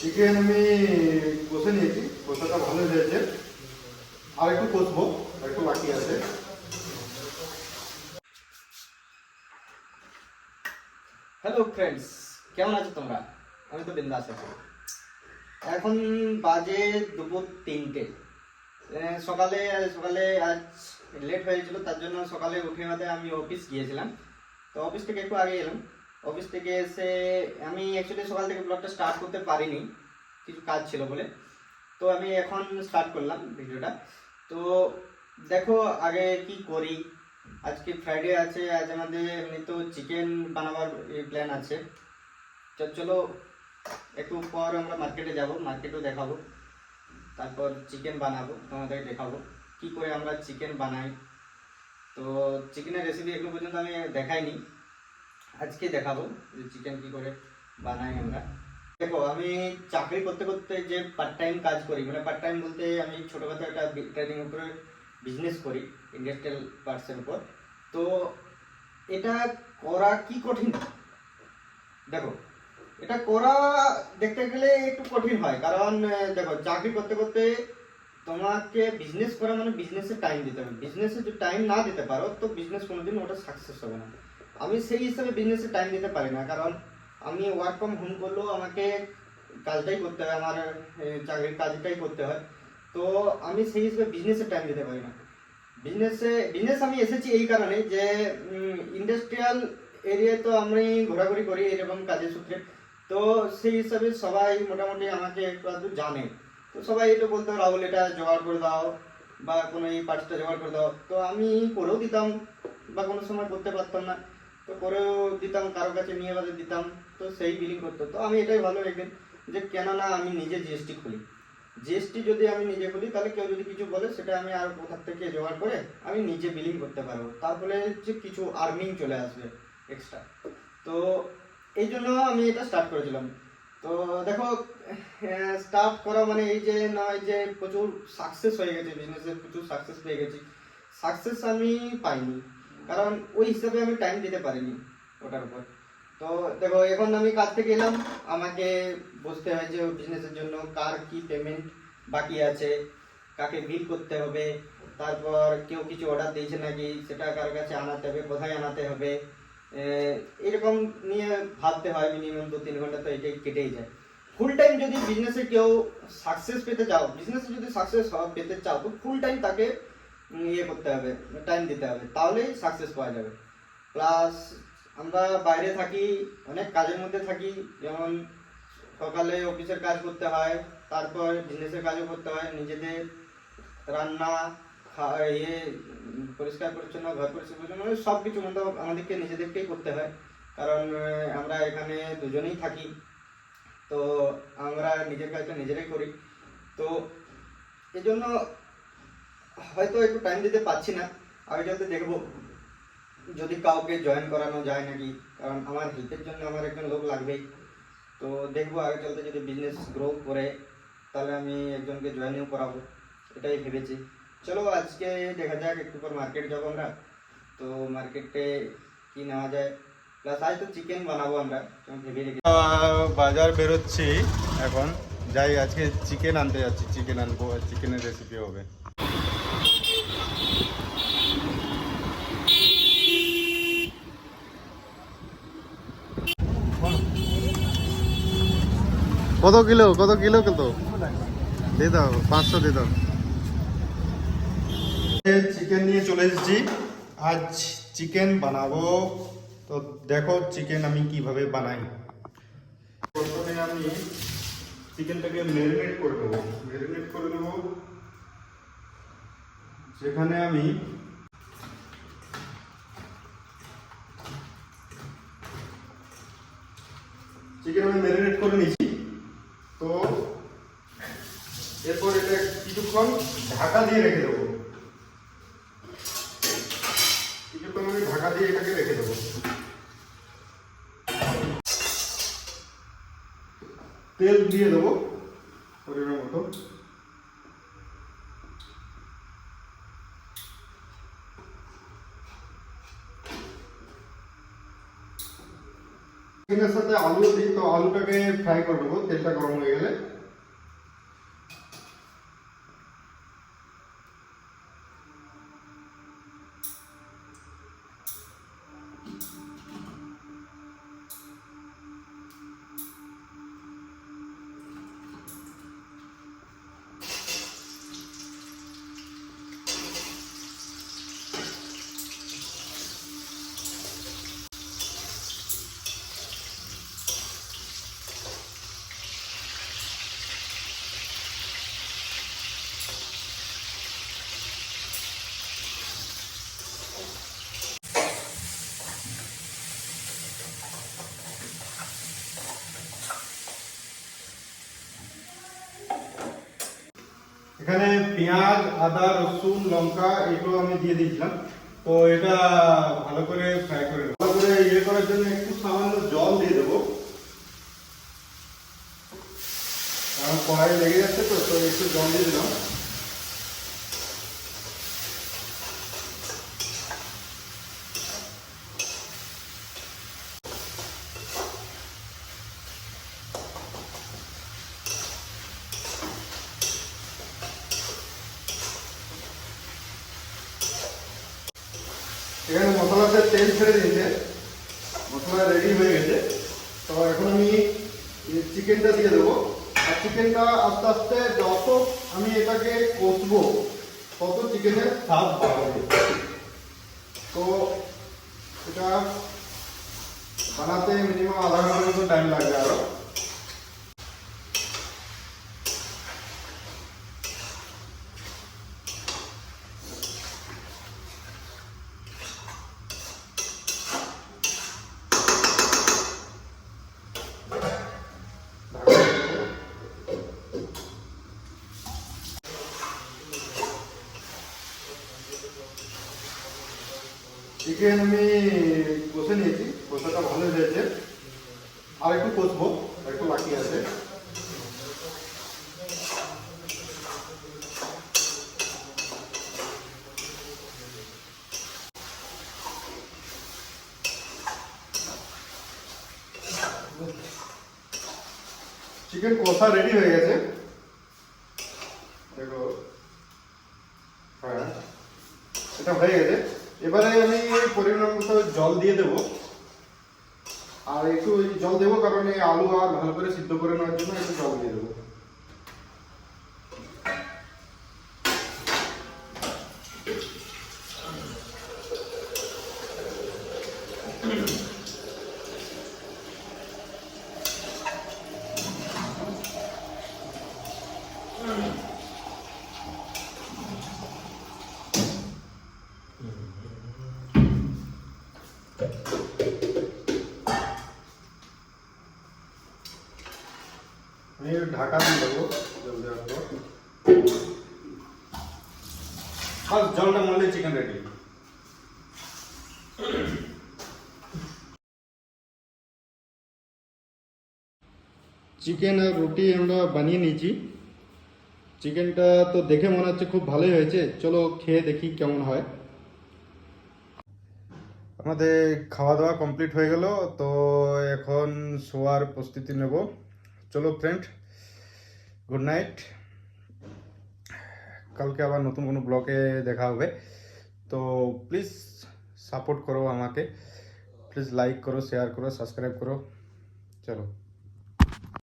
Chicken আমি কষে নিয়েছি, কষাটা ভালো হয়েছে, আর একটু কষবো, একটু বাকি আছে। হ্যালো ফ্রেন্ডস, কেমন আছো তোমরা? আমি তো বিন্দাস আছি। এখন বাজে দুপুর 3টে। সকালে সকালে আজ লেট হয়েছিল, তার জন্য সকালে উঠে বাদে আমি অফিস গিয়েছিলাম। তো অফিস থেকে একটু আগে এলাম। অফিস থেকে এসে আমি অ্যাকচুয়ালি সকাল থেকে ব্লগটা স্টার্ট করতে পারিনি, কিছু কাজ ছিল বলে। তো আমি এখন স্টার্ট করলাম ভিডিওটা। তো দেখো আগে কি করি। আজকে ফ্রাইডে আছে, আজ আমাদের এমনি তো চিকেন বানাবার প্ল্যান আছে। চলো একটু পর আমরা মার্কেটে যাব, মার্কেটও দেখাবো, তারপর চিকেন বানাবো, তোমাদের দেখাবো কি করে আমরা চিকেন বানাই। তো চিকেনের রেসিপি এখনো পর্যন্ত আমি দেখাইনি, আজকে দেখাবো যে চিকেন কি করে বানাই আমরা। দেখো আমি চাকরি করতে করতে যে পার্ট টাইম কাজ করি, মানে পার্ট টাইম বলতে আমি ছোটোখাটো একটা ট্রেডিং উপরে বিজনেস করি, ইন্ডাস্ট্রিয়াল পার্টসের উপর। তো এটা করা কি কঠিন? দেখো এটা করা দেখতে গেলে একটু কঠিন হয়, কারণ দেখো চাকরি করতে করতে তোমাকে বিজনেস করা মানে বিজনেসে টাইম দিতে হবে। বিজনেসে যদি টাইম না দিতে পারো তো বিজনেস কোনোদিন ওটা সাকসেস হবে না। আমি সেই হিসাবে বিজনেসে টাইম দিতে পারি না, কারণ আমি ওয়ার্ক ফ্রম হোম করলেও আমাকে কাজটাই করতে হয়, আমার চাকরির কাজটাই করতে হয়। তো আমি সেই হিসেবে বিজনেসে টাইম দিতে পারি না। বিজনেস আমি এসেছি এই কারণে যে ইন্ডাস্ট্রিয়াল এরিয়ায় তো আমি ঘোরাঘুরি করি এরকম কাজের সূত্রে। তো সেই হিসাবে সবাই মোটামুটি আমাকে একটু আধটু জানে। তো সবাই এটা বলতো, রাহুল এটা জোগাড় করে দাও, বা কোনো এই পার্টসটা জোগাড় করে দাও। তো আমি করেও দিতাম, বা কোনো সময় করতে পারতাম না, তো করেও দিতাম, কারো কাছে নিয়ে বাদে দিতাম। তো সেই বিলিং করতো। তো আমি এটাই ভালো একদিন যে কেন না আমি নিজে জিএসটি খুলি। জিএসটি যদি আমি নিজে খুলি তাহলে কেউ যদি কিছু বলে সেটা আমি আর কোথার থেকে জোগাড় করে আমি নিজে বিলিং করতে পারবো, তারপরে যে কিছু আর্নিং চলে আসবে এক্সট্রা। তো এই জন্য আমি এটা স্টার্ট করেছিলাম। তো দেখো স্টার্ট করা মানে এই যে নয় যে প্রচুর সাকসেস হয়ে গেছে, বিজনেসে প্রচুর সাকসেস পেয়ে গেছি। সাকসেস আমি পাইনি, কারণ ওই হিসাবে আমি টাইম দিতে পারিনি ওটার উপর। তো দেখো এখন আমি কাজ থেকে এলাম, আমাকে বুঝতে হয় যে বিজনেসের জন্য কার কি পেমেন্ট বাকি আছে, কাকে বিল করতে হবে, তারপর কেউ কিছু অর্ডার দিয়েছে নাকি সেটা কার কাছে আনাতে হবে, কোথায় আনাতে হবে, এরকম নিয়ে ভাবতে হয়। মিনিমাম 2-3 ঘন্টা তো এটাই কেটেই যায়। ফুল টাইম যদি বিজনেসে কেউ সাকসেস পেতে চাও, বিজনেসে যদি সাকসেস পেতে চাও তো ফুল টাইম তাকে ইয়ে করতে হবে, টাইম দিতে হবে, তাহলেই সাকসেস পাওয়া যাবে। প্লাস আমরা বাইরে থাকি, অনেক কাজের মধ্যে থাকি, যেমন সকালে অফিসের কাজ করতে হয়, তারপর বিজনেসের কাজও করতে হয়, নিজেদের রান্না ইয়ে পরিষ্কার পরিচ্ছন্ন, ঘর পরিষ্কার পরিচ্ছন্ন, মানে সব কিছু মতো আমাদেরকে নিজেদেরকেই করতে হয়। কারণ আমরা এখানে দুজনেই থাকি, তো আমরা নিজের কাজটা নিজেরাই করি। তো এই জন্য হয়তো একটু টাইম দিতে পারছি না। আমি যাতে দেখবো যদি কাউকে জয়েন করানো যায় নাকি, কারণ আমার হেল্পের জন্য আমার একজন লোক লাগবেই। তো দেখবো আগে চলতে যদি বিজনেস গ্রো করে তাহলে আমি একজনকে জয়েনও করাবো, এটাই ভেবেছি। চলো আজকে দেখা যাক, একটু পর মার্কেট যাবো আমরা। তো মার্কেটে কি নেওয়া যায়, প্লাস আজ তো চিকেন বানাবো আমরা, ভেবে রেখে। বাজার বেরোচ্ছি এখন, যাই আজকে চিকেন আনতে যাচ্ছি, চিকেন আনবো, চিকেনের রেসিপি হবে। কত কিলো কত দিয়ে দাও, 500 দিয়ে দাও। চিকেন নিয়ে চলে এসেছি, আজ চিকেন বানাবো। তো দেখো চিকেন আমি কিভাবে বানাই। প্রথমে আমি চিকেনটাকে ম্যারিনেট করে দেবো। যেখানে আমি চিকেন ম্যারিনেট করে নিয়েছি। তো এরপর এটা কিছুক্ষণ ঢাকা দিয়ে রেখে দেবো, কিছুক্ষণ আমি ঢাকা দিয়ে এটাকে রেখে দেবো। তেল দিয়ে দেবো পরিমাণ মতো। চিকেনের সাথে আলু দিই, তো আলুটাকে ফ্রাই করে নেবো তেলটা গরম হয়ে গেলে। এখানে পেঁয়াজ, আদা, রসুন, লঙ্কা এগুলো আমি দিয়ে দিয়েছিলাম। তো এটা ভালো করে ফ্রাই করে নেবো। ভালো করে করার জন্য একটু সামান্য জল দিয়ে দেবো, কারণ কড়াই লেগে যাচ্ছে। তো তো একটু জল দিয়ে দিলাম। এখানে মশলাতে তেল ছেড়ে দিয়েছে, মশলা রেডি হয়ে গেছে। তো এখন আমি চিকেনটা দিয়ে দেবো। আর চিকেনটা আস্তে আস্তে যত আমি এটাকে কষবো তত চিকেনের স্বাদ বাড়বে। তো এটা বানাতে মিনিমাম আধা ঘন্টার মতো টাইম লাগবে আরো। চিকেন আমি কষে নিয়েছি, কষাটা ভালো হয়েছে। আর একটু কষবো, একটু বাকি আছে। চিকেন কষা রেডি হয়ে গেছে, দেখো। হ্যাঁ, এটা হয়ে গেছে। এবারে আমি পরিমাণ মতো জল দিয়ে দেবো। আর একটু জল দেবো কারণ এই আলু আর ভালো করে সিদ্ধ করে নেওয়ার জন্য একটু জল দিয়ে দেবো। আমি ঢাকা দিয়ে দেবো জল দেওয়ার পর। বাস জলটা মরলে চিকেন রেডি। চিকেন আর রুটি আমরা বানিয়ে নিয়েছি। চিকেনটা তো দেখে মনে হচ্ছে খুব ভালোই হয়েছে, চলো খেয়ে দেখি কেমন হয়। আমাদের খাওয়া দাওয়া কমপ্লিট হয়ে গেল, তো এখন শোয়ার প্রস্তুতি নেব। চলো ফ্রেন্ড, গুড নাইট। কালকে আবার নতুন কোনো ব্লগে দেখা হবে। তো প্লিজ সাপোর্ট করো আমাকে, প্লিজ লাইক করো, শেয়ার করো, সাবস্ক্রাইব করো। চলো।